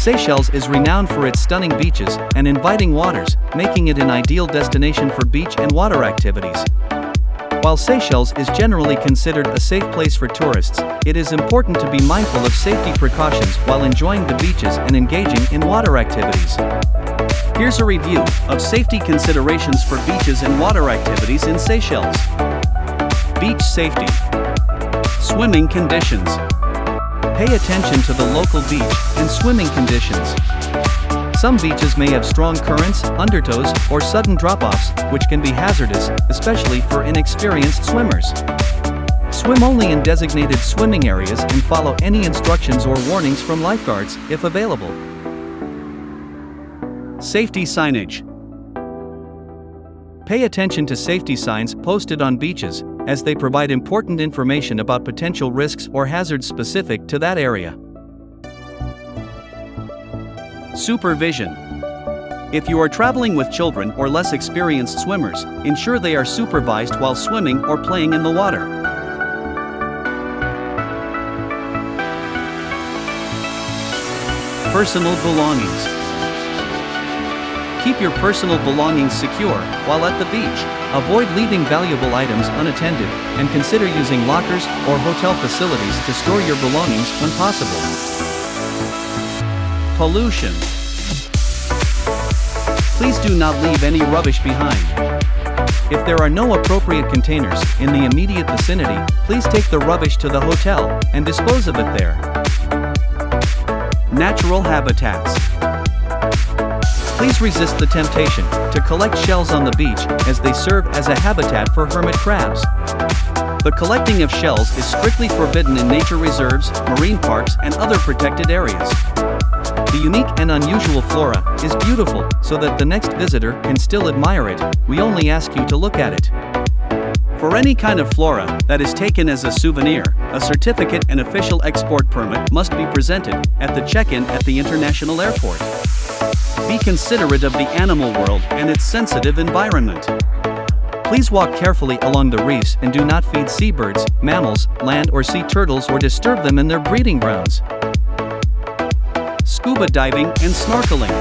Seychelles is renowned for its stunning beaches and inviting waters, making it an ideal destination for beach and water activities. While Seychelles is generally considered a safe place for tourists, it is important to be mindful of safety precautions while enjoying the beaches and engaging in water activities. Here's a review of safety considerations for beaches and water activities in Seychelles. Beach safety. Swimming conditions. Pay attention to the local beach and swimming conditions. Some beaches may have strong currents, undertows, or sudden drop-offs, which can be hazardous, especially for inexperienced swimmers. Swim only in designated swimming areas and follow any instructions or warnings from lifeguards, if available. Safety signage. Pay attention to safety signs posted on beaches, as they provide important information about potential risks or hazards specific to that area. Supervision. If you are traveling with children or less experienced swimmers, ensure they are supervised while swimming or playing in the water. Personal belongings. Keep your personal belongings secure while at the beach. Avoid leaving valuable items unattended, and consider using lockers or hotel facilities to store your belongings when possible. Pollution. Please do not leave any rubbish behind. If there are no appropriate containers in the immediate vicinity, please take the rubbish to the hotel and dispose of it there. Natural habitats. Please resist the temptation to collect shells on the beach, as they serve as a habitat for hermit crabs. The collecting of shells is strictly forbidden in nature reserves, marine parks, and other protected areas. The unique and unusual flora is beautiful, so that the next visitor can still admire it. We only ask you to look at it. For any kind of flora that is taken as a souvenir, a certificate and official export permit must be presented at the check-in at the international airport. Be considerate of the animal world and its sensitive environment. Please walk carefully along the reefs and do not feed seabirds, mammals, land or sea turtles, or disturb them in their breeding grounds. Scuba diving and snorkeling.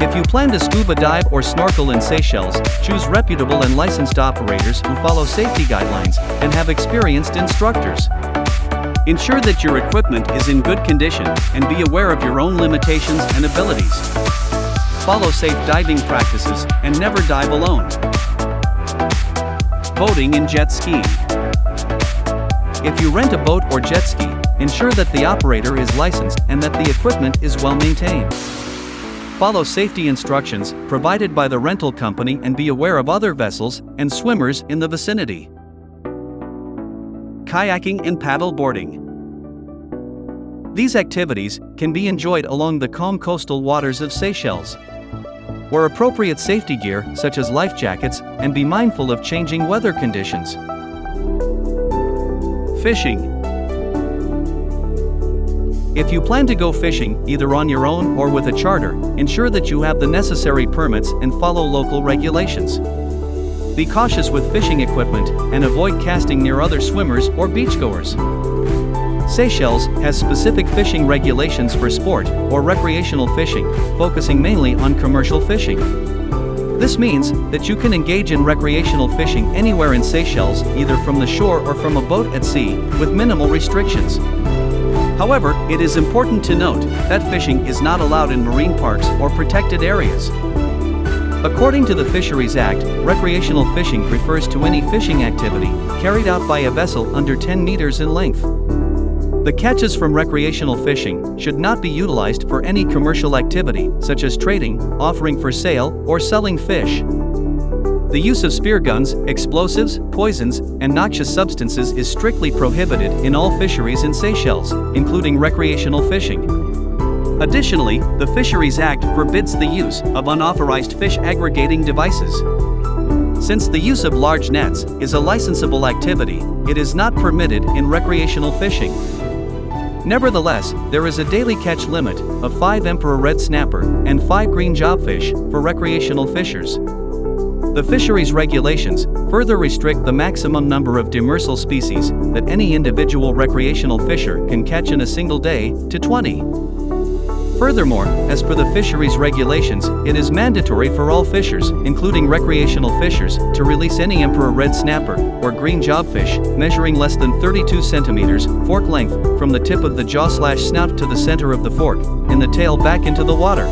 If you plan to scuba dive or snorkel in Seychelles, choose reputable and licensed operators who follow safety guidelines and have experienced instructors. Ensure that your equipment is in good condition and be aware of your own limitations and abilities. Follow safe diving practices and never dive alone. Boating and jet skiing. If you rent a boat or jet ski, ensure that the operator is licensed and that the equipment is well maintained. Follow safety instructions provided by the rental company and be aware of other vessels and swimmers in the vicinity. Kayaking and paddleboarding. These activities can be enjoyed along the calm coastal waters of Seychelles. Wear appropriate safety gear such as life jackets and be mindful of changing weather conditions. Fishing. If you plan to go fishing, either on your own or with a charter, ensure that you have the necessary permits and follow local regulations. Be cautious with fishing equipment and avoid casting near other swimmers or beachgoers. Seychelles has specific fishing regulations for sport or recreational fishing, focusing mainly on commercial fishing. This means that you can engage in recreational fishing anywhere in Seychelles, either from the shore or from a boat at sea, with minimal restrictions. However, it is important to note that fishing is not allowed in marine parks or protected areas. According to the Fisheries Act, recreational fishing refers to any fishing activity carried out by a vessel under 10 meters in length. The catches from recreational fishing should not be utilized for any commercial activity, such as trading, offering for sale, or selling fish. The use of spear guns, explosives, poisons, and noxious substances is strictly prohibited in all fisheries in Seychelles, including recreational fishing. Additionally, the Fisheries Act forbids the use of unauthorized fish aggregating devices. Since the use of large nets is a licensable activity, it is not permitted in recreational fishing. Nevertheless, there is a daily catch limit of 5 emperor red snapper and 5 green jobfish for recreational fishers. The fisheries regulations further restrict the maximum number of demersal species that any individual recreational fisher can catch in a single day to 20. Furthermore, as per the fisheries regulations, it is mandatory for all fishers, including recreational fishers, to release any emperor red snapper or green jobfish measuring less than 32 centimeters fork length from the tip of the jaw/snout to the center of the fork in the tail back into the water.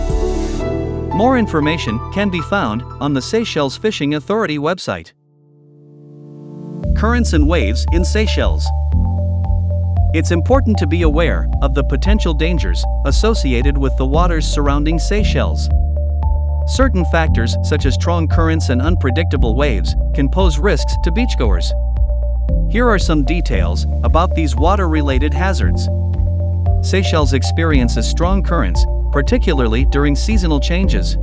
More information can be found on the Seychelles Fishing Authority website. Currents and waves in Seychelles. It's important to be aware of the potential dangers associated with the waters surrounding Seychelles. Certain factors, such as strong currents and unpredictable waves, can pose risks to beachgoers. Here are some details about these water-related hazards. Seychelles experiences strong currents, particularly during seasonal changes.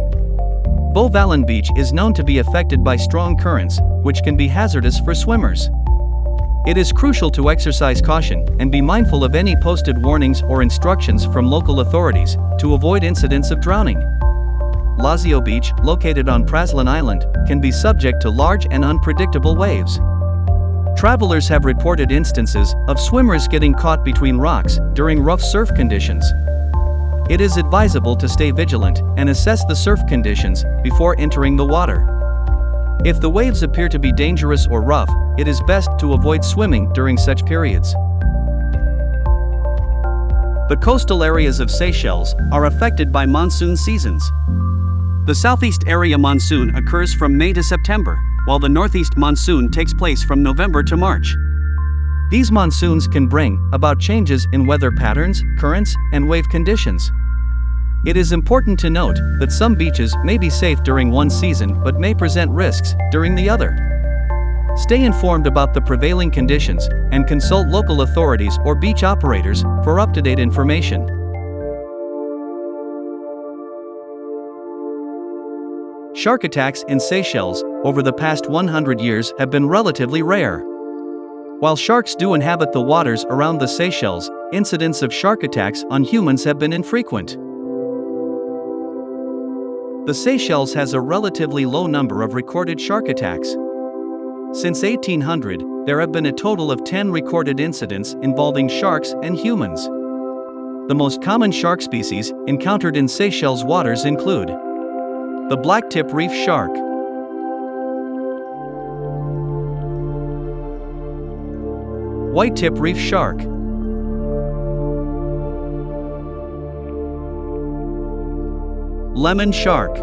Beauvalin Beach is known to be affected by strong currents, which can be hazardous for swimmers. It is crucial to exercise caution and be mindful of any posted warnings or instructions from local authorities to avoid incidents of drowning. Lazio Beach, located on Praslin Island, can be subject to large and unpredictable waves. Travelers have reported instances of swimmers getting caught between rocks during rough surf conditions. It is advisable to stay vigilant and assess the surf conditions before entering the water. If the waves appear to be dangerous or rough, it is best to avoid swimming during such periods. The coastal areas of Seychelles are affected by monsoon seasons. The southeast area monsoon occurs from May to September, while the northeast monsoon takes place from November to March. These monsoons can bring about changes in weather patterns, currents, and wave conditions. It is important to note that some beaches may be safe during one season but may present risks during the other. Stay informed about the prevailing conditions and consult local authorities or beach operators for up-to-date information. Shark attacks in Seychelles over the past 100 years have been relatively rare. While sharks do inhabit the waters around the Seychelles, incidents of shark attacks on humans have been infrequent. The Seychelles has a relatively low number of recorded shark attacks. Since 1800, there have been a total of 10 recorded incidents involving sharks and humans. The most common shark species encountered in Seychelles waters include the black-tip reef shark, white-tip reef shark, lemon shark,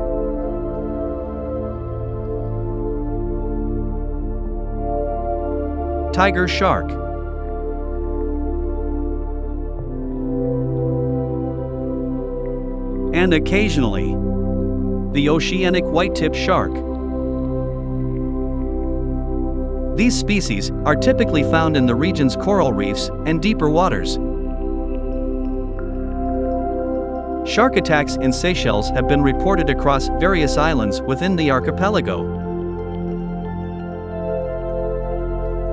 tiger shark, and occasionally, the oceanic white-tip shark. These species are typically found in the region's coral reefs and deeper waters. Shark attacks in Seychelles have been reported across various islands within the archipelago.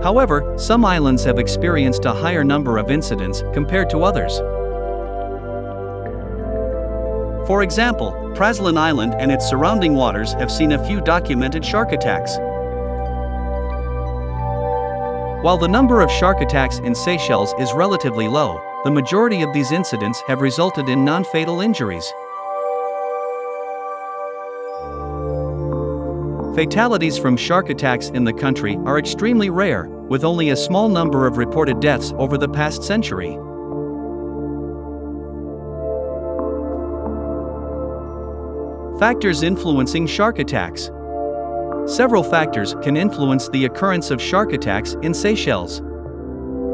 However, some islands have experienced a higher number of incidents compared to others. For example, Praslin Island and its surrounding waters have seen a few documented shark attacks. While the number of shark attacks in Seychelles is relatively low, the majority of these incidents have resulted in non-fatal injuries. Fatalities from shark attacks in the country are extremely rare, with only a small number of reported deaths over the past century. Factors influencing shark attacks. Several factors can influence the occurrence of shark attacks in Seychelles.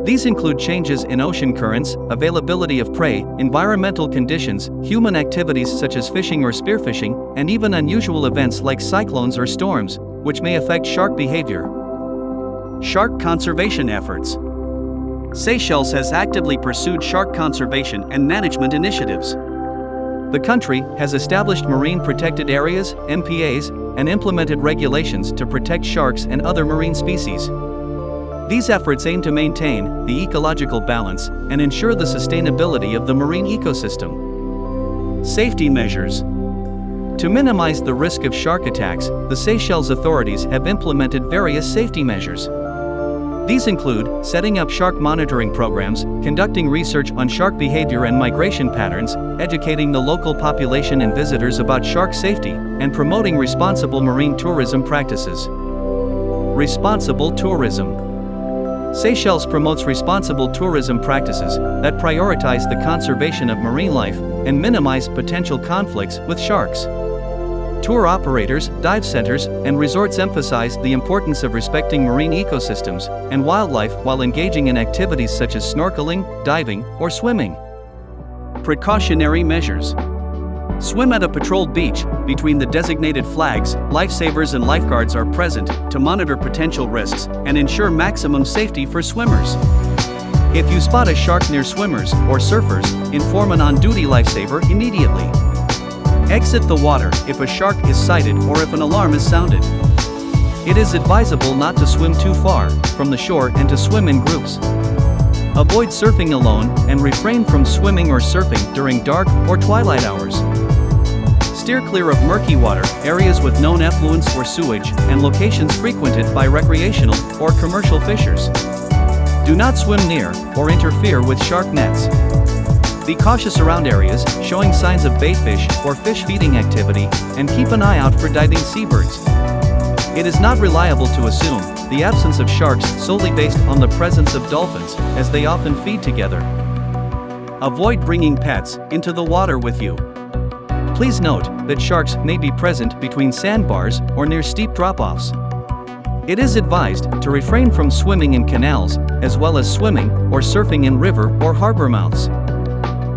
These include changes in ocean currents, availability of prey, environmental conditions, human activities such as fishing or spearfishing, and even unusual events like cyclones or storms, which may affect shark behavior. Shark conservation efforts. Seychelles has actively pursued shark conservation and management initiatives. The country has established marine protected areas, MPAs, and implemented regulations to protect sharks and other marine species. These efforts aim to maintain the ecological balance and ensure the sustainability of the marine ecosystem. Safety measures. To minimize the risk of shark attacks, the Seychelles authorities have implemented various safety measures. These include setting up shark monitoring programs, conducting research on shark behavior and migration patterns, educating the local population and visitors about shark safety, and promoting responsible marine tourism practices. Responsible tourism. Seychelles promotes responsible tourism practices that prioritize the conservation of marine life and minimize potential conflicts with sharks. Tour operators, dive centers, and resorts emphasize the importance of respecting marine ecosystems and wildlife while engaging in activities such as snorkeling, diving, or swimming. Precautionary measures. Swim at a patrolled beach. Between the designated flags, lifesavers and lifeguards are present to monitor potential risks and ensure maximum safety for swimmers. If you spot a shark near swimmers or surfers, inform an on-duty lifesaver immediately. Exit the water if a shark is sighted or if an alarm is sounded. It is advisable not to swim too far from the shore and to swim in groups. Avoid surfing alone and refrain from swimming or surfing during dark or twilight hours. Steer clear of murky water, areas with known effluents or sewage, and locations frequented by recreational or commercial fishers. Do not swim near or interfere with shark nets. Be cautious around areas showing signs of baitfish or fish feeding activity, and keep an eye out for diving seabirds. It is not reliable to assume the absence of sharks solely based on the presence of dolphins, as they often feed together. Avoid bringing pets into the water with you. Please note that sharks may be present between sandbars or near steep drop-offs. It is advised to refrain from swimming in canals, as well as swimming or surfing in river or harbor mouths.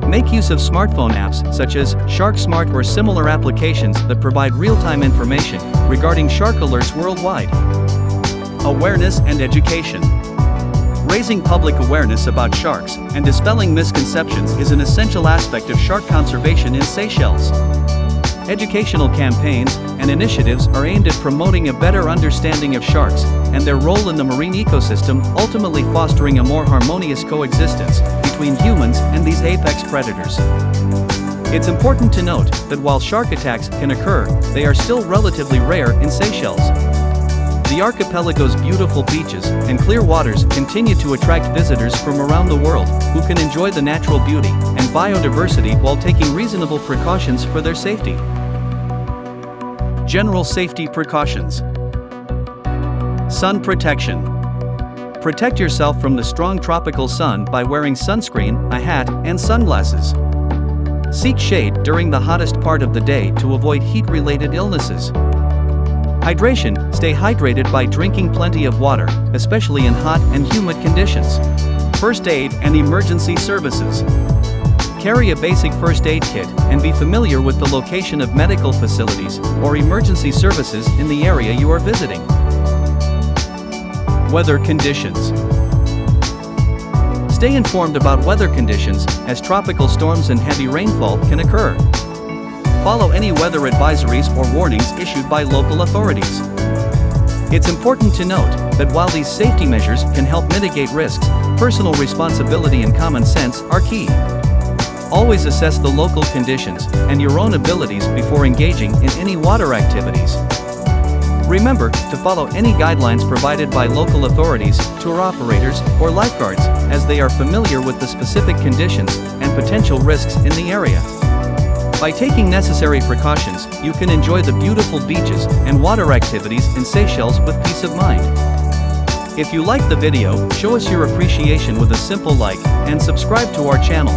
Make use of smartphone apps such as Shark Smart or similar applications that provide real-time information regarding shark alerts worldwide. Awareness and education. Raising public awareness about sharks and dispelling misconceptions is an essential aspect of shark conservation in Seychelles. Educational campaigns and initiatives are aimed at promoting a better understanding of sharks and their role in the marine ecosystem, ultimately fostering a more harmonious coexistence between humans and these apex predators. It's important to note that while shark attacks can occur, they are still relatively rare in Seychelles. The archipelago's beautiful beaches and clear waters continue to attract visitors from around the world who can enjoy the natural beauty and biodiversity while taking reasonable precautions for their safety. General safety precautions. Sun protection. Protect yourself from the strong tropical sun by wearing sunscreen, a hat, and sunglasses. Seek shade during the hottest part of the day to avoid heat-related illnesses. Hydration. Stay hydrated by drinking plenty of water, especially in hot and humid conditions. First aid and emergency services. Carry a basic first aid kit and be familiar with the location of medical facilities or emergency services in the area you are visiting. Weather conditions. Stay informed about weather conditions, as tropical storms and heavy rainfall can occur. Follow any weather advisories or warnings issued by local authorities. It's important to note that while these safety measures can help mitigate risks, personal responsibility and common sense are key. Always assess the local conditions and your own abilities before engaging in any water activities. Remember to follow any guidelines provided by local authorities, tour operators, or lifeguards, as they are familiar with the specific conditions and potential risks in the area. By taking necessary precautions, you can enjoy the beautiful beaches and water activities in Seychelles with peace of mind. If you liked the video, show us your appreciation with a simple like and subscribe to our channel.